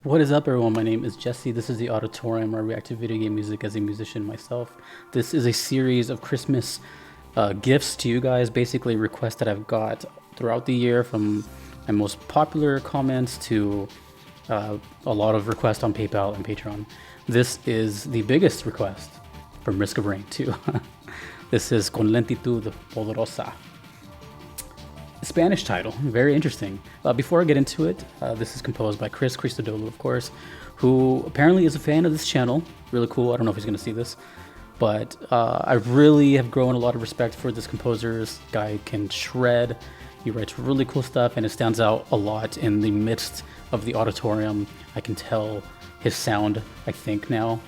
What is up, everyone? My name is Jesse. This is the Auditorium, where I react to video game music as a musician myself. This is a series of Christmas gifts to you guys, basically requests that I've got throughout the year, from my most popular comments to a lot of requests on PayPal and Patreon. This is the biggest request from Risk of Rain 2. This is Con Lentitud Poderosa. Spanish title, very interesting. Before I get into it, this is composed by Chris Christodoulou, of course, who apparently is a fan of this channel. Really cool. I don't know if he's going to see this, but I really have grown a lot of respect for this composer. This guy can shred. He writes really cool stuff, and it stands out a lot in the midst of the auditorium. I can tell his sound, I think, now,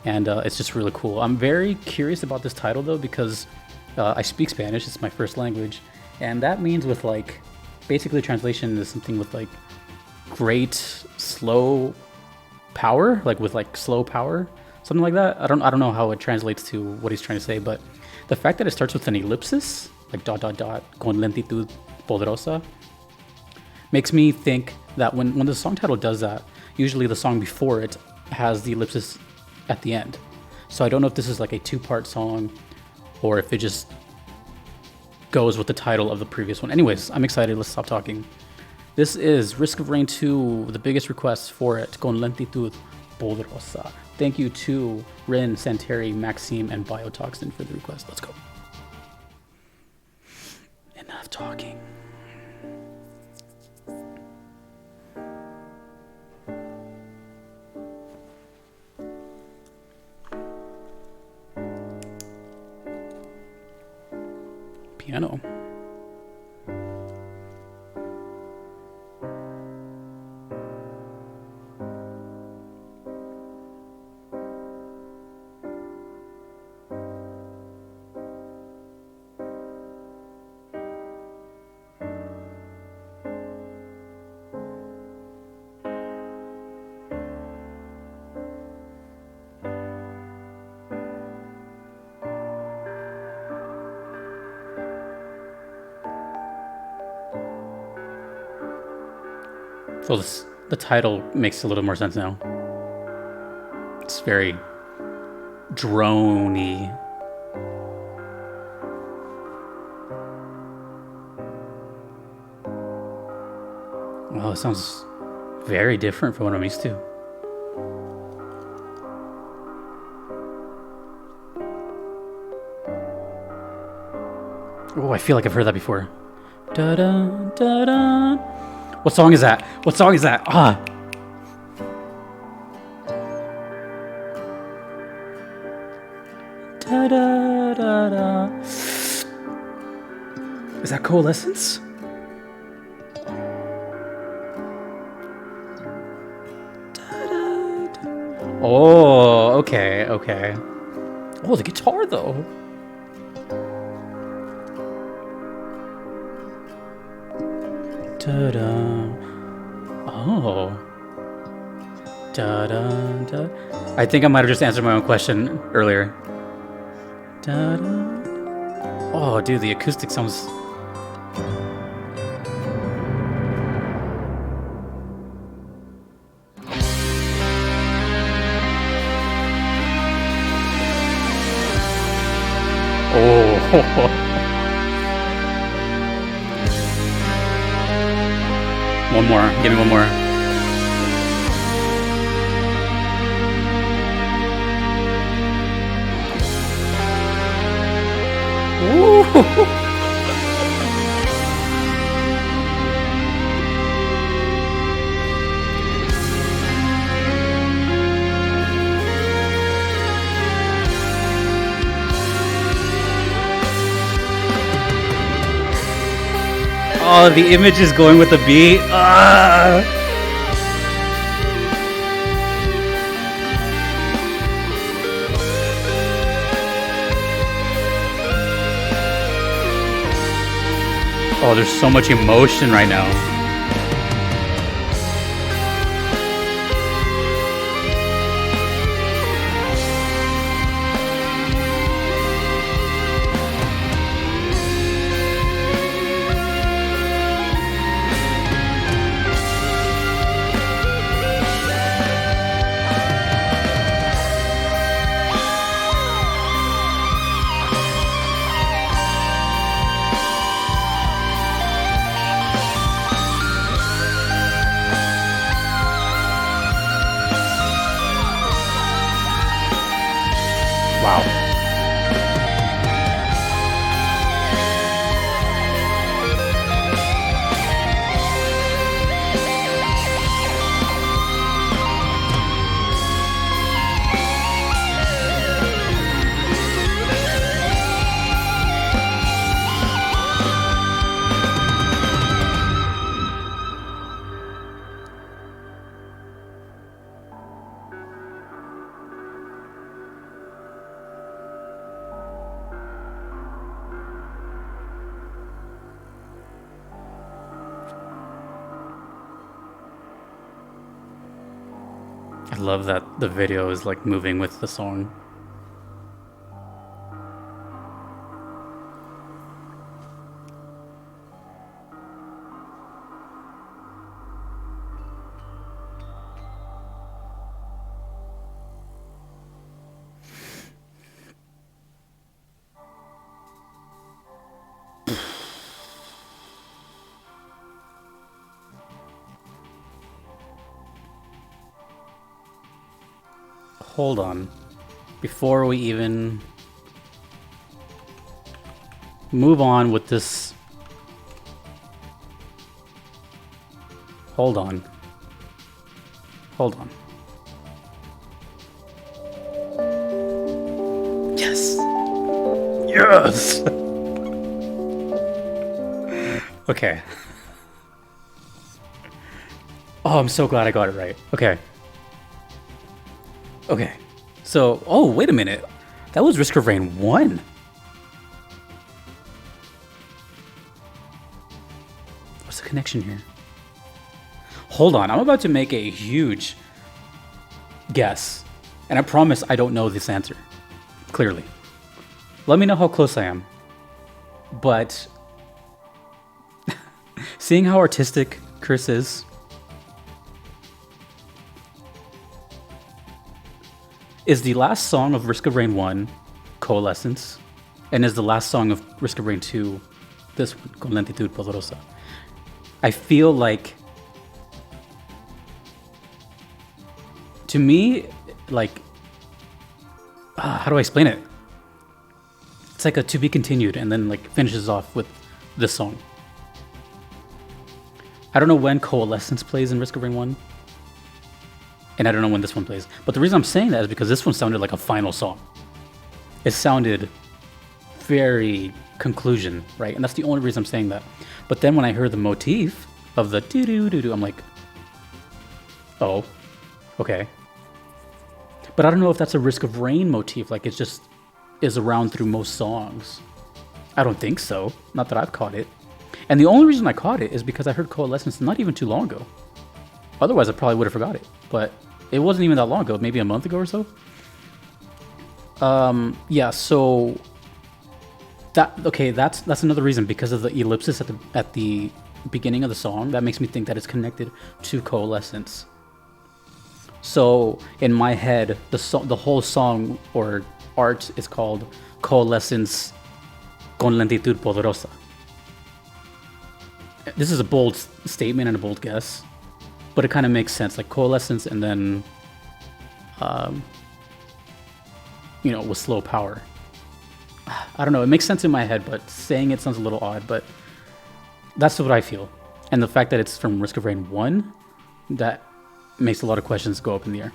and it's just really cool. I'm very curious about this title, though, because I speak Spanish. It's my first language. And that means with basically translation is something with great slow power, with slow power, something like that. I don't know how it translates to what he's trying to say, but the fact that it starts with an ellipsis, dot dot dot, con lentitud poderosa, makes me think that when the song title does that, usually the song before it has the ellipsis at the end. So I don't know if this is a two-part song or if it just goes with the title of the previous one. Anyways, I'm excited. Let's stop talking. This is Risk of Rain 2, the biggest request for it, Con Lentitud Poderosa. Thank you to Rin, Santeri, Maxime, and Toxin for the request. Let's go. Enough talking. Piano. So the title makes a little more sense now. It's very drony. Well, it sounds very different from what I'm used to. Oh, I feel like I've heard that before. Da-da, da-da. What song is that? What song is that? Ah. Da da da da. Is that Coalescence? Da, da, da. Oh, okay, okay. Oh, the guitar though. Da-da. Oh. Da-da-da. I think I might have just answered my own question earlier. Da-da. Oh, dude, the acoustic sounds... Oh. One more. Give me one more. Ooh. Oh, the image is going with the beat. Ah! Oh, there's so much emotion right now. Wow. I love that the video is like moving with the song. Hold on. Before we even move on with this... Hold on. Hold on. Yes! Yes! Okay. Oh, I'm so glad I got it right. Okay. Okay, so, oh, wait a minute. That was Risk of Rain 1. What's the connection here? Hold on, I'm about to make a huge guess. And I promise I don't know this answer, clearly. Let me know how close I am. But, seeing how artistic Chris is, is the last song of Risk of Rain 1 Coalescence, and is the last song of Risk of Rain 2 this one, con Lentitud Poderosa. I feel like, to me, like, how do I explain it? It's like a to be continued, and then like finishes off with this song. I don't know when Coalescence plays in Risk of Rain 1. And I don't know when this one plays. But the reason I'm saying that is because this one sounded like a final song. It sounded very conclusion, right? And that's the only reason I'm saying that. But then when I heard the motif of the doo-doo-doo-doo, I'm like, oh, okay. But I don't know if that's a Risk of Rain motif, like it just is around through most songs. I don't think so. Not that I've caught it. And the only reason I caught it is because I heard Coalescence not even too long ago. Otherwise, I probably would have forgot it. But it wasn't even that long ago, maybe a month ago or so. Yeah, so that's another reason, because of the ellipsis at the beginning of the song. That makes me think that it's connected to Coalescence. So in my head, the whole song or art is called Coalescence con Lentitud Poderosa. This is a bold statement and a bold guess, but it kind of makes sense, like Coalescence and then, with slow power. I don't know, it makes sense in my head, but saying it sounds a little odd, but that's what I feel. And the fact that it's from Risk of Rain 1, that makes a lot of questions go up in the air.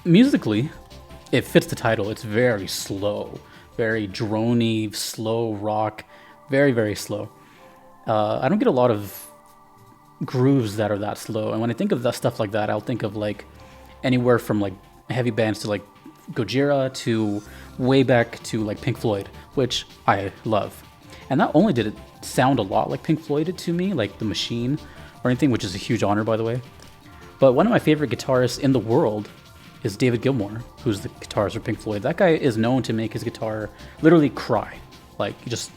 Musically, it fits the title. It's very slow, very droney, slow rock, very, very slow. I don't get a lot of grooves that are that slow, and when I think of that stuff like that, I'll think of like anywhere from like heavy bands to like Gojira to way back to like Pink Floyd, which I love. And not only did it sound a lot like Pink Floyd to me, like The Machine or anything, which is a huge honor, by the way, but one of my favorite guitarists in the world is David Gilmour, who's the guitarist for Pink Floyd. That guy is known to make his guitar literally cry, like you just,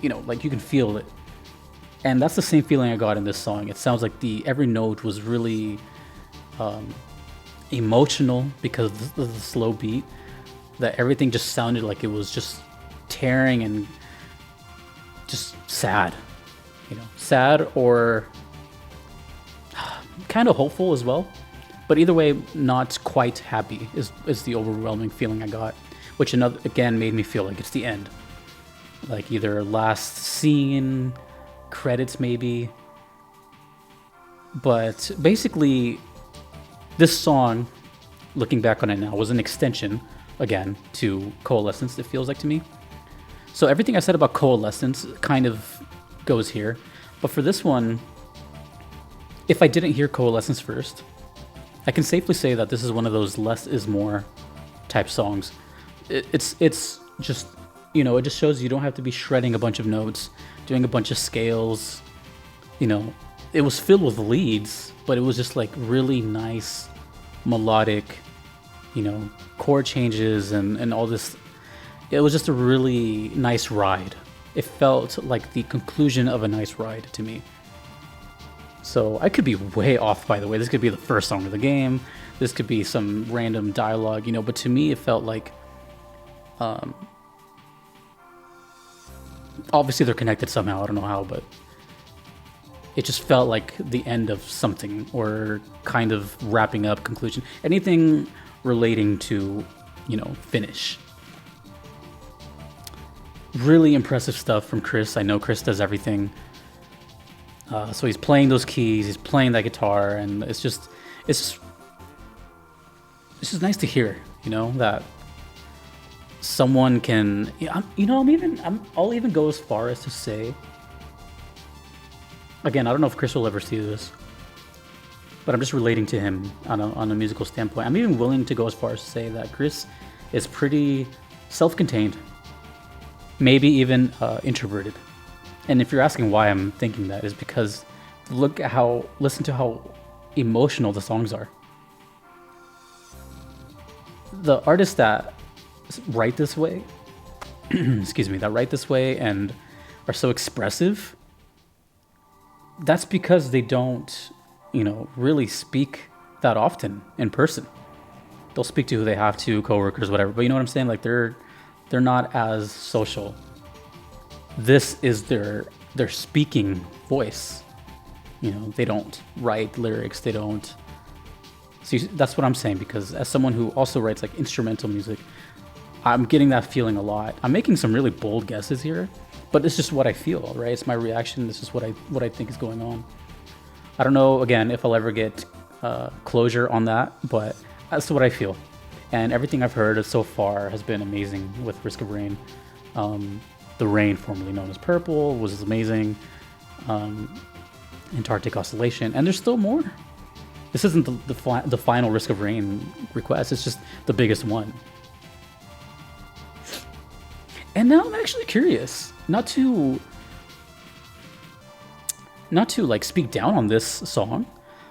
like you can feel it. And that's the same feeling I got in this song. It sounds like every note was really emotional because of the slow beat, that everything just sounded like it was just tearing and just sad, sad or kind of hopeful as well. But either way, not quite happy is the overwhelming feeling I got, which again made me feel like it's the end. Like either last scene, credits maybe. But basically, this song, looking back on it now, was an extension, again, to Coalescence, it feels like to me. So everything I said about Coalescence kind of goes here. But for this one, if I didn't hear Coalescence first, I can safely say that this is one of those less is more type songs. It's just, you know, it just shows you don't have to be shredding a bunch of notes, doing a bunch of scales. You know, it was filled with leads, but it was just like really nice, melodic, you know, chord changes and all this. It was just a really nice ride. It felt like the conclusion of a nice ride to me. So I could be way off, by the way. This could be the first song of the game. This could be some random dialogue, you know, but to me it felt like, obviously they're connected somehow, I don't know how, but it just felt like the end of something, or kind of wrapping up, conclusion, anything relating to, you know, finish. Really impressive stuff from Chris. I know Chris does everything. So he's playing those keys, he's playing that guitar, and it's just nice to hear, you know, that someone can, I'll even go as far as to say, again, I don't know if Chris will ever see this, but I'm just relating to him on a musical standpoint. I'm even willing to go as far as to say that Chris is pretty self-contained, maybe even introverted. And if you're asking why I'm thinking that, is because listen to how emotional the songs are. The artists that write this way, that write this way and are so expressive, that's because they don't, you know, really speak that often in person. They'll speak to who they have to, coworkers, whatever. But you know what I'm saying? Like they're not as social. This is their speaking voice. You know, they don't write lyrics. They don't. So that's what I'm saying, because as someone who also writes like instrumental music, I'm getting that feeling a lot. I'm making some really bold guesses here, but it's just what I feel, right? It's my reaction. This is what I think is going on. I don't know, again, if I'll ever get closure on that, but that's what I feel. And everything I've heard so far has been amazing with Risk of Rain. The Rain, formerly known as Purple, was amazing. Antarctic Oscillation, and there's still more. This isn't the final Risk of Rain request, it's just the biggest one. And now I'm actually curious, not to like speak down on this song,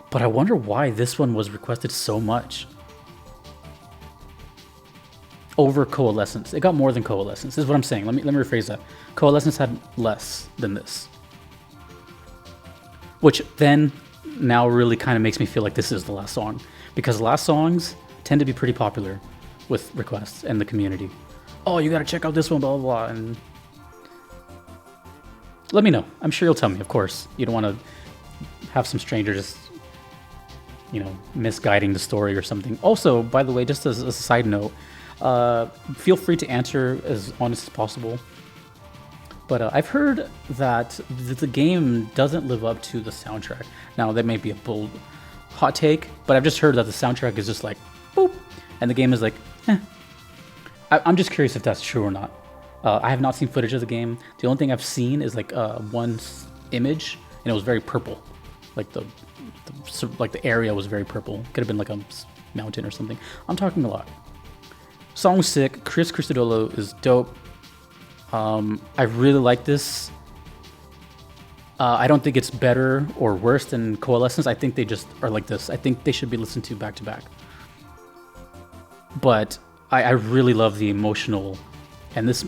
but I wonder why this one was requested so much over Coalescence. It got more than Coalescence. This is what I'm saying. Let me rephrase that. Coalescence had less than this, which then now really kind of makes me feel like this is the last song, because last songs tend to be pretty popular with requests and the community. Oh, you got to check out this one, blah, blah, blah. And let me know. I'm sure you'll tell me, of course. You don't want to have some stranger just, you know, misguiding the story or something. Also, by the way, just as a side note, feel free to answer as honest as possible. But I've heard that the game doesn't live up to the soundtrack. Now, that may be a bold hot take, but I've just heard that the soundtrack is just like, boop, and the game is like, eh. I'm just curious if that's true or not. I have not seen footage of the game. The only thing I've seen is like one image, and it was very purple. Like the area was very purple. Could have been like a mountain or something. I'm talking a lot. Song's sick. Chris Christodoulou is dope. I really like this. I don't think it's better or worse than Coalescence. I think they just are like this. I think they should be listened to back to back. But I really love the emotional, and this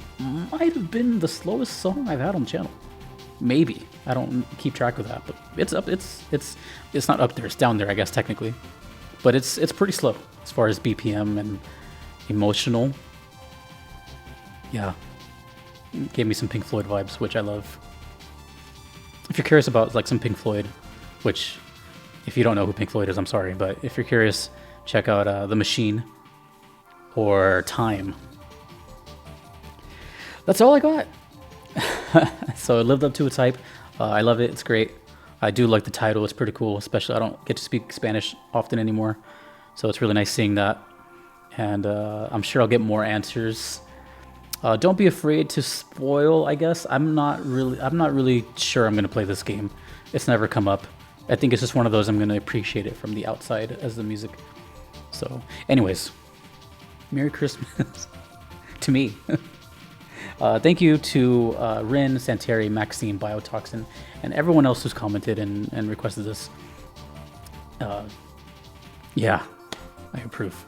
might have been the slowest song I've had on the channel. Maybe. I don't keep track of that, but it's up. It's not up there. It's down there, I guess, technically. But it's pretty slow as far as BPM and emotional. Yeah. Gave me some Pink Floyd vibes, which I love. If you're curious about like some Pink Floyd, which If you don't know who Pink Floyd is, I'm sorry, but if you're curious, check out The Machine or Time. That's all I got. So it lived up to its hype. I love it. It's great. I do like the title. It's pretty cool, especially I don't get to speak Spanish often anymore. So it's really nice seeing that. And I'm sure I'll get more answers. Don't be afraid to spoil, I guess. I'm not really sure I'm going to play this game. It's never come up. I think it's just one of those I'm going to appreciate it from the outside as the music. So anyways, Merry Christmas to me. Thank you to Rin, Santeri, Maxime, Toxin, and everyone else who's commented and requested this. Yeah, I approve.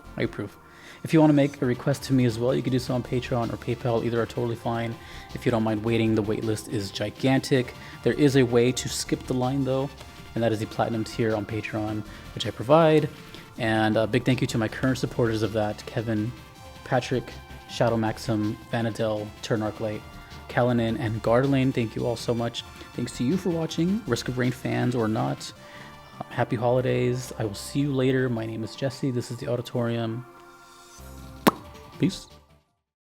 If you want to make a request to me as well, you can do so on Patreon or PayPal. Either are totally fine. If you don't mind waiting, the wait list is gigantic. There is a way to skip the line though, and that is the Platinum tier on Patreon, which I provide. And a big thank you to my current supporters of that: Kevin, Patrick, Shadow Maxim, Vanadel, Turnarclight, Kalanin, and Gardelane. Thank you all so much. Thanks to you for watching, Risk of Rain fans or not. Happy holidays. I will see you later. My name is Jesse. This is the Auditorium. Peace.